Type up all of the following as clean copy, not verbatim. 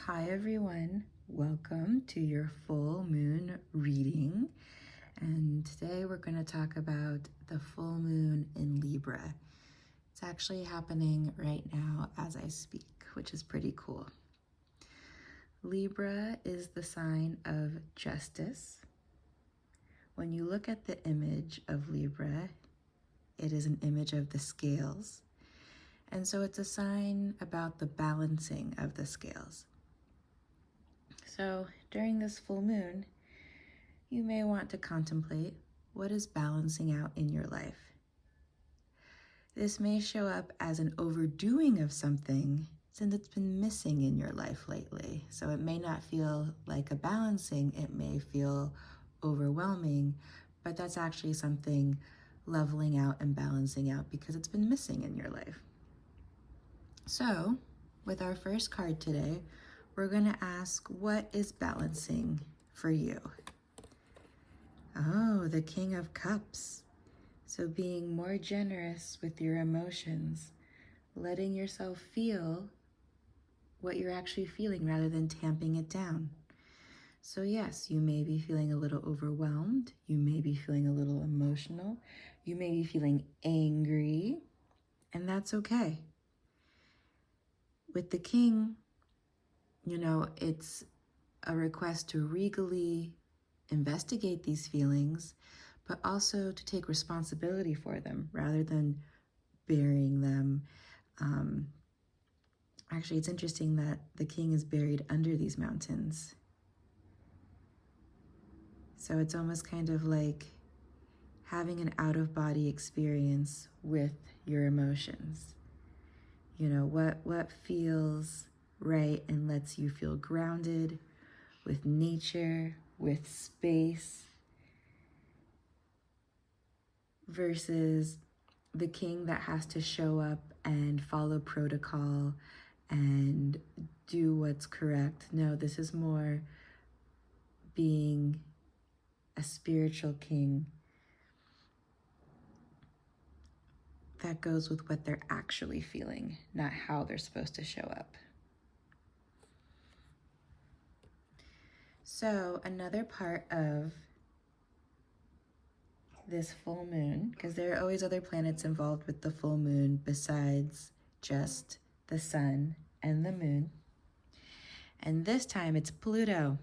Hi everyone, welcome to your full moon reading. And today we're going to talk about the full moon in Libra. It's actually happening right now as I speak, which is pretty cool. Libra is the sign of justice. When you look at the image of Libra, it is an image of the scales. And so it's a sign about the balancing of the scales. So during this full moon, you may want to contemplate what is balancing out in your life. This may show up as an overdoing of something since it's been missing in your life lately. So it may not feel like a balancing, it may feel overwhelming, but that's actually something leveling out and balancing out because it's been missing in your life. So with our first card today, we're going to ask, what is balancing for you? Oh, the King of Cups. So being more generous with your emotions, letting yourself feel what you're actually feeling rather than tamping it down. So yes, you may be feeling a little overwhelmed. You may be feeling a little emotional. You may be feeling angry, and that's okay. With the King, it's a request to regally investigate these feelings, but also to take responsibility for them rather than burying them. Actually, it's interesting that the King is buried under these mountains. So it's almost kind of like having an out-of-body experience with your emotions. What feels right and lets you feel grounded with nature, with space, versus the King that has to show up and follow protocol and do what's correct. No, this is more being a spiritual king that goes with what they're actually feeling, not how they're supposed to show up. So another part of this full moon, because there are always other planets involved with the full moon besides just the sun and the moon. And this time it's Pluto.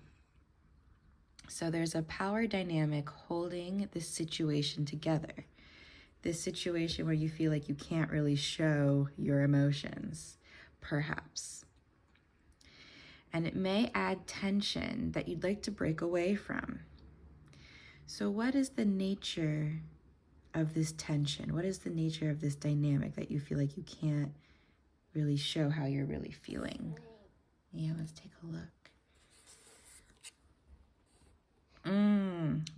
So there's a power dynamic holding this situation together. This situation where you feel like you can't really show your emotions, perhaps. And it may add tension that you'd like to break away from. So what is the nature of this tension? What is the nature of this dynamic that you feel like you can't really show how you're really feeling? Yeah, let's take a look.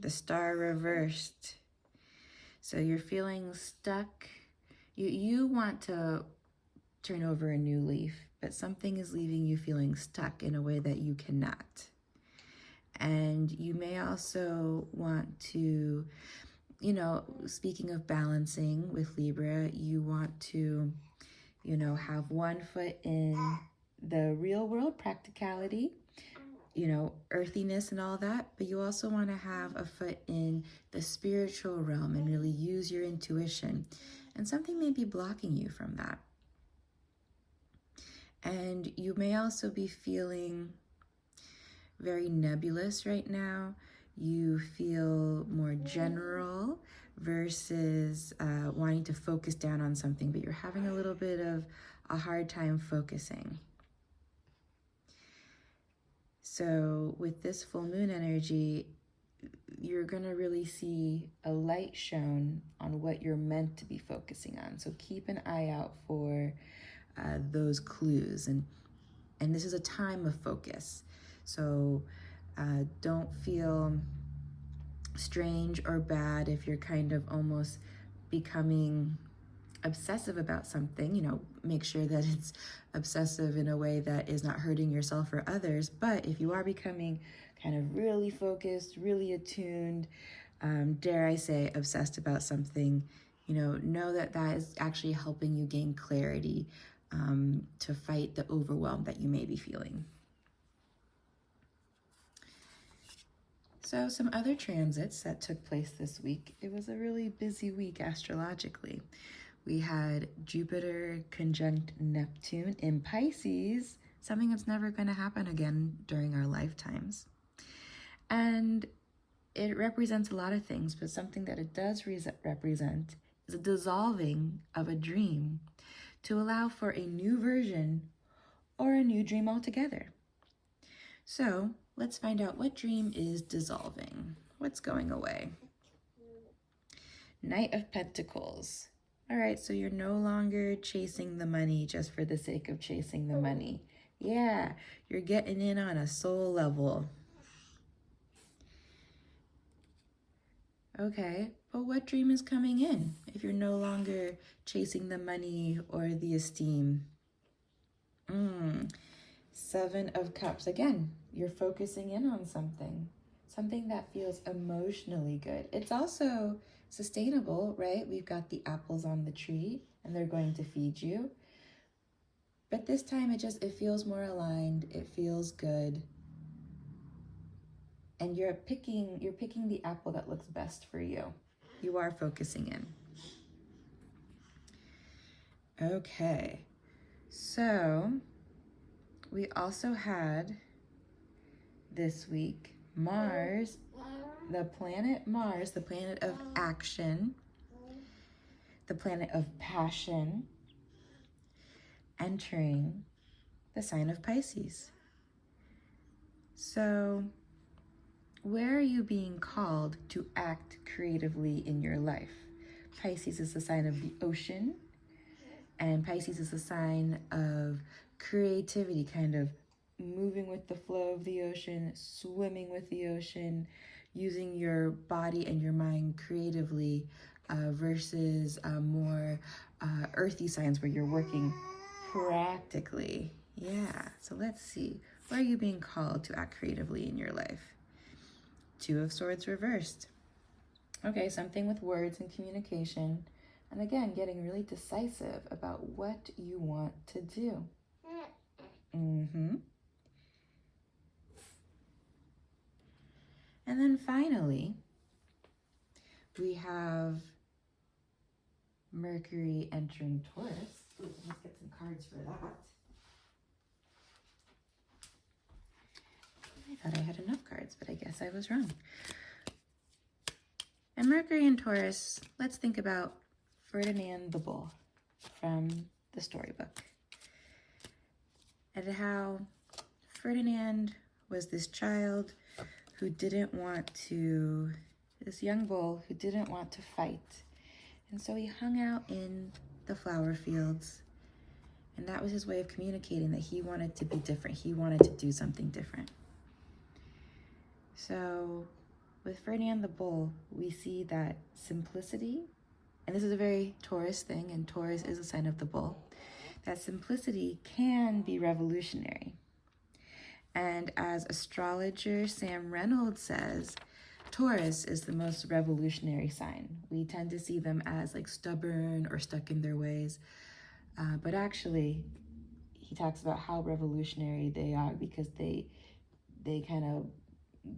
The Star reversed. So you're feeling stuck. You want to turn over a new leaf, but something is leaving you feeling stuck in a way that you cannot. And you may also want to, speaking of balancing with Libra, you want to, have one foot in the real world practicality, earthiness and all that, but you also want to have a foot in the spiritual realm and really use your intuition. And something may be blocking you from that. And you may also be feeling very nebulous right now. You feel more general versus wanting to focus down on something, but you're having a little bit of a hard time focusing. So with this full moon energy, you're going to really see a light shown on what you're meant to be focusing on. So keep an eye out for those clues. And this is a time of focus. So don't feel strange or bad if you're kind of almost becoming obsessive about something. Make sure that it's obsessive in a way that is not hurting yourself or others. But if you are becoming kind of really focused, really attuned, dare I say obsessed about something, know that that is actually helping you gain clarity to fight the overwhelm that you may be feeling. So some other transits that took place this week. It was a really busy week astrologically. We had Jupiter conjunct Neptune in Pisces, something that's never going to happen again during our lifetimes. And it represents a lot of things, but something that it does represent is a dissolving of a dream to allow for a new version or a new dream altogether. So let's find out what dream is dissolving. What's going away? Knight of Pentacles. All right, so you're no longer chasing the money just for the sake of chasing the money. Yeah, you're getting in on a soul level. Okay, but what dream is coming in if you're no longer chasing the money or the esteem? Seven of Cups. Again, you're focusing in on something that feels emotionally good. It's also sustainable, right? We've got the apples on the tree and they're going to feed you. But this time it feels more aligned. It feels good. And you're picking the apple that looks best for you. You are focusing in. Okay. So we also had this week Mars, the planet Mars, the planet of action, the planet of passion, entering the sign of Pisces. So where are you being called to act creatively in your life? Pisces is the sign of the ocean, and Pisces is a sign of creativity, kind of moving with the flow of the ocean, swimming with the ocean, using your body and your mind creatively versus more earthy signs where you're working practically. Yeah, so let's see. Where are you being called to act creatively in your life? Two of Swords reversed. Okay, something with words and communication. And again, getting really decisive about what you want to do. And then finally, we have Mercury entering Taurus. Ooh, let's get some cards for that. I thought I had enough cards, but I guess I was wrong. And Mercury in Taurus, let's think about Ferdinand the Bull from the storybook. And how Ferdinand was this child who didn't want to, this young bull who didn't want to fight. And so he hung out in the flower fields. And that was his way of communicating that he wanted to be different. He wanted to do something different. So with Ferdinand the Bull, we see that simplicity, and this is a very Taurus thing, and Taurus is a sign of the bull, that simplicity can be revolutionary. And as astrologer Sam Reynolds says, Taurus is the most revolutionary sign. We tend to see them as like stubborn or stuck in their ways. But actually, he talks about how revolutionary they are because they kind of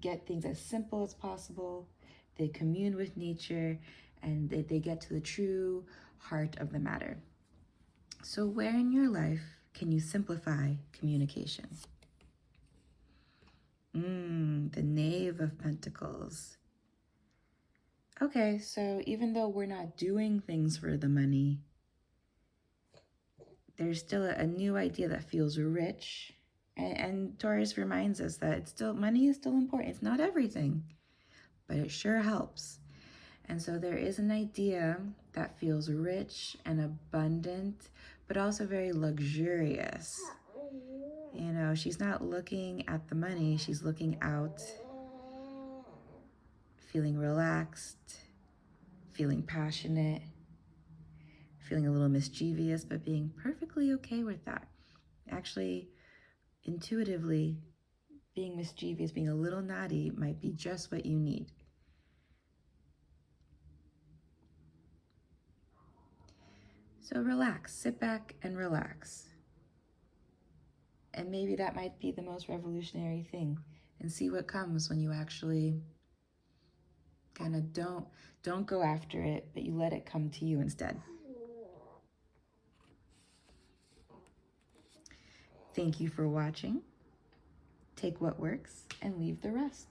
get things as simple as possible. They commune with nature and they get to the true heart of the matter. So where in your life can you simplify communication? The Knave of Pentacles. Okay, so even though we're not doing things for the money, there's still a new idea that feels rich. And Taurus reminds us that money is still important. It's not everything, but it sure helps. And so there is an idea that feels rich and abundant, but also very luxurious. You know, she's not looking at the money, she's looking out, feeling relaxed, feeling passionate, feeling a little mischievous, but being perfectly okay with that. Actually, intuitively, being mischievous, being a little naughty might be just what you need. So relax, sit back and relax. And maybe that might be the most revolutionary thing. And see what comes when you actually Kind of don't go after it, but you let it come to you instead. Thank you for watching. Take what works and leave the rest.